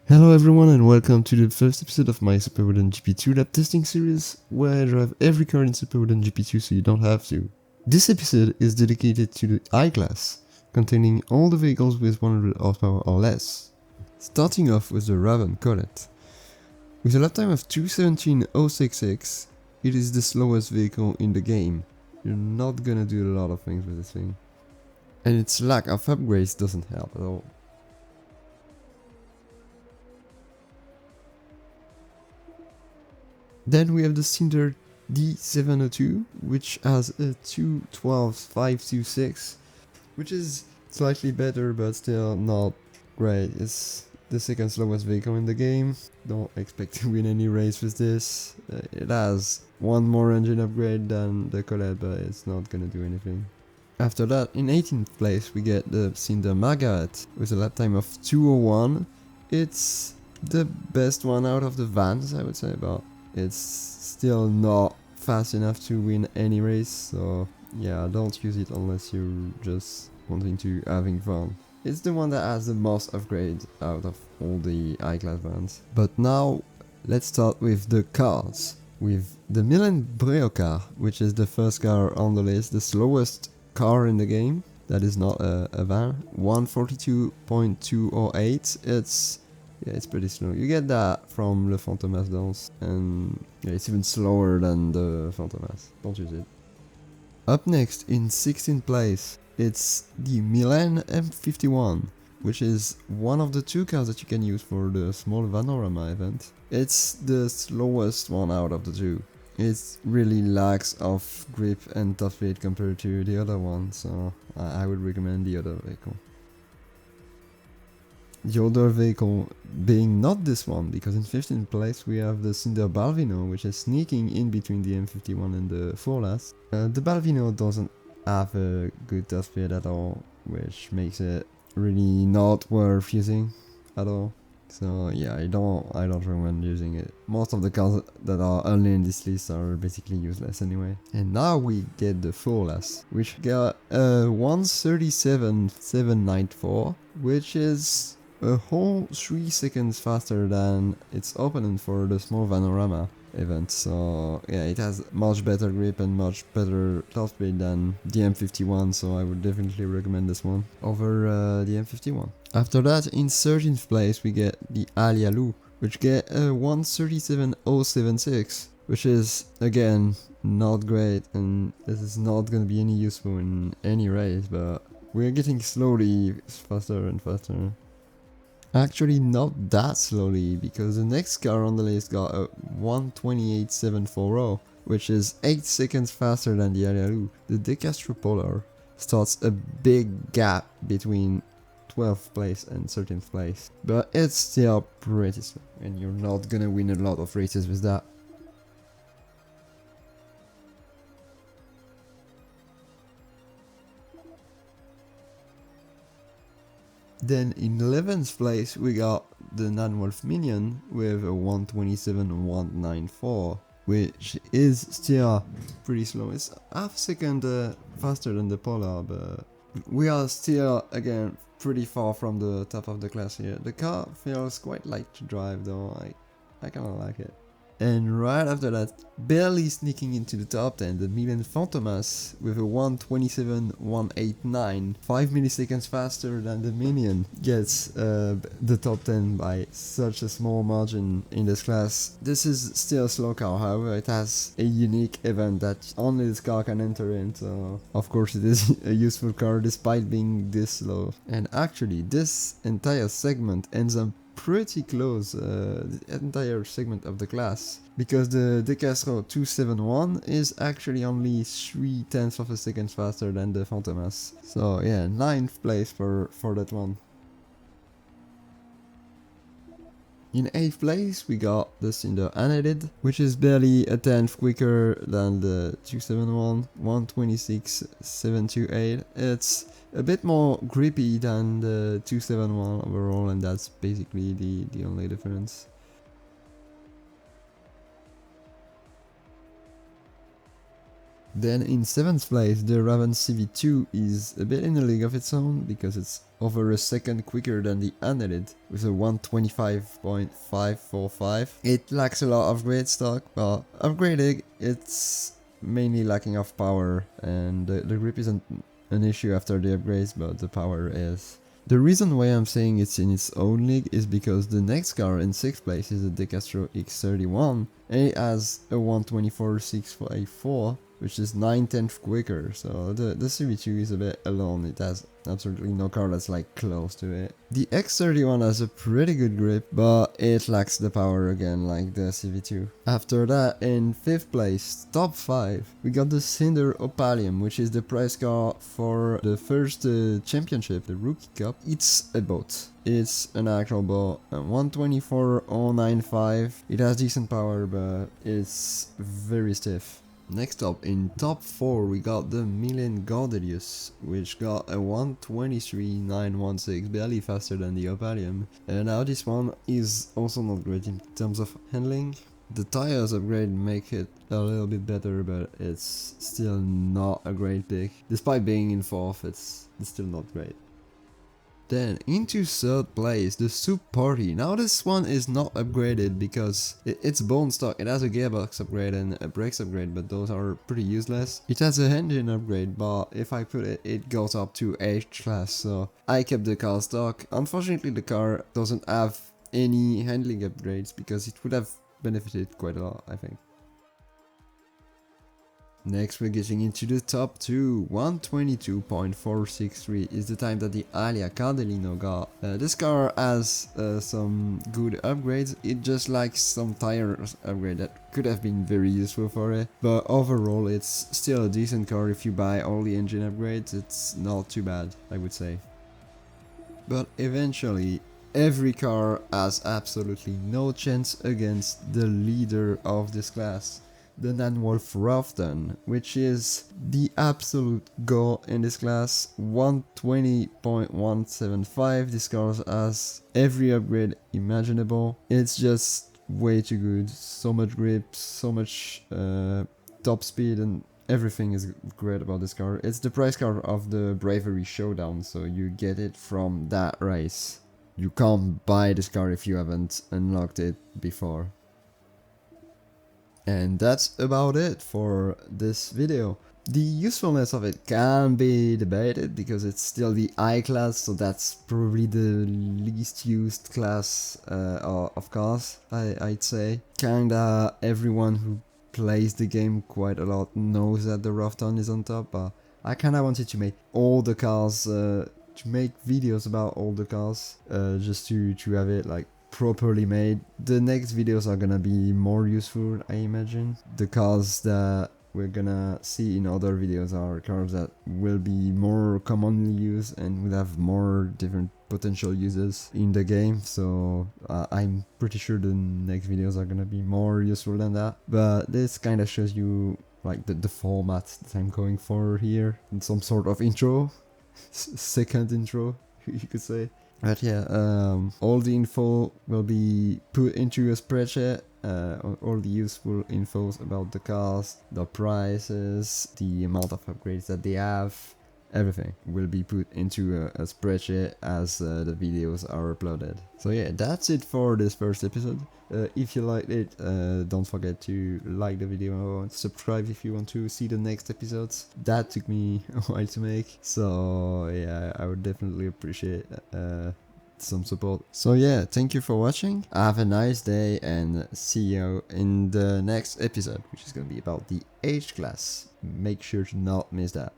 Hello everyone and welcome to the first episode of my Super Woden GP2 lab testing series, where I drive every car in Super Woden GP2 so you don't have to. This episode is dedicated to the I-Class, containing all the vehicles with 100 horsepower or less. Starting off with the Raven Colette. With a lap time of 2:17.066, it is the slowest vehicle in the game. You're not gonna do a lot of things with this thing. And its lack of upgrades doesn't help at all. Then we have the Cinder D702, which has a 2:12.526, which is slightly better but still not great. It's the second slowest vehicle in the game. Don't expect to win any race with this. It has one more engine upgrade than the Colette, but it's not gonna do anything. After that, in 18th place we get the Cinder Margaret with a lap time of 2:01. It's the best one out of the vans, I would say, but it's still not fast enough to win any race, so yeah, don't use it unless you're just wanting to having fun. It's the one that has the most upgrades out of all the I-Class vans. But now, let's start with the cars. With the Milan Breo car, which is the first car on the list, the slowest car in the game, that is not a van, 1:42.208, it's pretty slow. You get that from Le Fantomas Dance, and yeah, it's even slower than the Fantomas. Don't use it. Up next, in 16th place, it's the Milan M51, which is one of the two cars that you can use for the small Vanorama event. It's the slowest one out of the two. It really lacks of grip and top speed compared to the other one, so I would recommend the other vehicle. The other vehicle being not this one, because in 15th place we have the Cinder Balvino, which is sneaking in between the M51 and the Forlas. The Balvino doesn't have a good top speed at all, which makes it really not worth using at all. So yeah, I don't recommend using it. Most of the cars that are only in this list are basically useless anyway. And now we get the Forlas, which got a 1:37.794, which is a whole 3 seconds faster than its opponent for the small Vanorama event. So yeah, it has much better grip and much better top speed than the M51, so I would definitely recommend this one over the M51. After that, in 13th place we get the Alialu, which get a 1:37.076, which is again not great, and this is not gonna be any useful in any race, but we're getting slowly faster and faster. Actually not that slowly, because the next car on the list got a 1:28.740, which is 8 seconds faster than the Alialu. The De Castro Polar starts a big gap between 12th place and 13th place, but it's still pretty slow, and you're not gonna win a lot of races with that. Then in 11th place we got the Nanwolf Minion with a 1:27.194, which is still pretty slow. It's half a second faster than the Polar, but we are still again pretty far from the top of the class here. The car feels quite light to drive though, I kinda like it. And right after that, barely sneaking into the top 10, the Milan Fantomas with a 1:27.189, 5 milliseconds faster than the Minion, gets the top 10 by such a small margin in this class. This is still a slow car, however it has a unique event that only this car can enter in, so of course it is a useful car despite being this slow. And actually this entire segment ends up pretty close, the entire segment of the class, because the De Castro 271 is actually only 0.3 of a second faster than the Fantomas. So yeah, 9th place for that one. In 8th place we got the Cinder Anelid, which is barely a 10th quicker than the 271, 1:26.728. It's a bit more grippy than the 271 overall, and that's basically the only difference. Then in 7th place, the Raven CV2 is a bit in a league of its own because it's over a second quicker than the Unedit with a 125.545. It lacks a lot of great stock, but upgrading it's mainly lacking of power, and the grip isn't an issue after the upgrades, but the power is. The reason why I'm saying it's in its own league is because the next car in 6th place is a Decastro X31, and it has a 124.654, which is 9/10 quicker, so the CV2 is a bit alone. It has absolutely no car that's like close to it. The X31 has a pretty good grip, but it lacks the power again like the CV2. After that, in 5th place, top 5, we got the Cinder Opalium, which is the prize car for the first championship, the Rookie Cup. It's a boat. It's an actual boat, 124.095. It has decent power, but it's very stiff. Next up, in top 4, we got the Milan Gordelius, which got a 123.916, barely faster than the Opalium. And now this one is also not great in terms of handling. The tires upgrade make it a little bit better, but it's still not a great pick. Despite being in 4th, it's still not great. Then into 3rd place, the Soup Party. Now this one is not upgraded because it's bone stock. It has a gearbox upgrade and a brakes upgrade, but those are pretty useless. It has a engine upgrade, but if I put it, it goes up to H class, so I kept the car stock. Unfortunately, the car doesn't have any handling upgrades because it would have benefited quite a lot, I think. Next, we're getting into the top 2. 122.463 is the time that the Alia Cardellino got. This car has some good upgrades. It just lacks some tires upgrade that could have been very useful for it. But overall, it's still a decent car if you buy all the engine upgrades. It's not too bad, I would say. But eventually, every car has absolutely no chance against the leader of this class, the Nanwolf Rafton, which is the absolute goal in this class. 120.175. This car has every upgrade imaginable. It's just way too good. So much grip, so much top speed, and everything is great about this car. It's the prize car of the Bravery Showdown, so you get it from that race. You can't buy this car if you haven't unlocked it before. And that's about it for this video. The usefulness of it can be debated because it's still the I class, so that's probably the least used class of cars, I'd say. Kinda everyone who plays the game quite a lot knows that the Rafton is on top, but I kinda wanted to make all the cars, to make videos about all the cars, just to have it like properly made. The next videos are gonna be more useful, I imagine. The cars that we're gonna see in other videos are cars that will be more commonly used and will have more different potential uses in the game, so I'm pretty sure the next videos are gonna be more useful than that. But this kind of shows you like the format that I'm going for here, in some sort of intro, second intro, you could say. But yeah, all the info will be put into a spreadsheet, all the useful infos about the cars, the prices, the amount of upgrades that they have, everything will be put into a spreadsheet as the videos are uploaded. So yeah, that's it for this first episode. If you liked it, don't forget to like the video and subscribe if you want to see the next episodes. That took me a while to make, so yeah, I would definitely appreciate some support. So yeah, thank you for watching, have a nice day, and see you in the next episode, which is gonna be about the H class. Make sure to not miss that.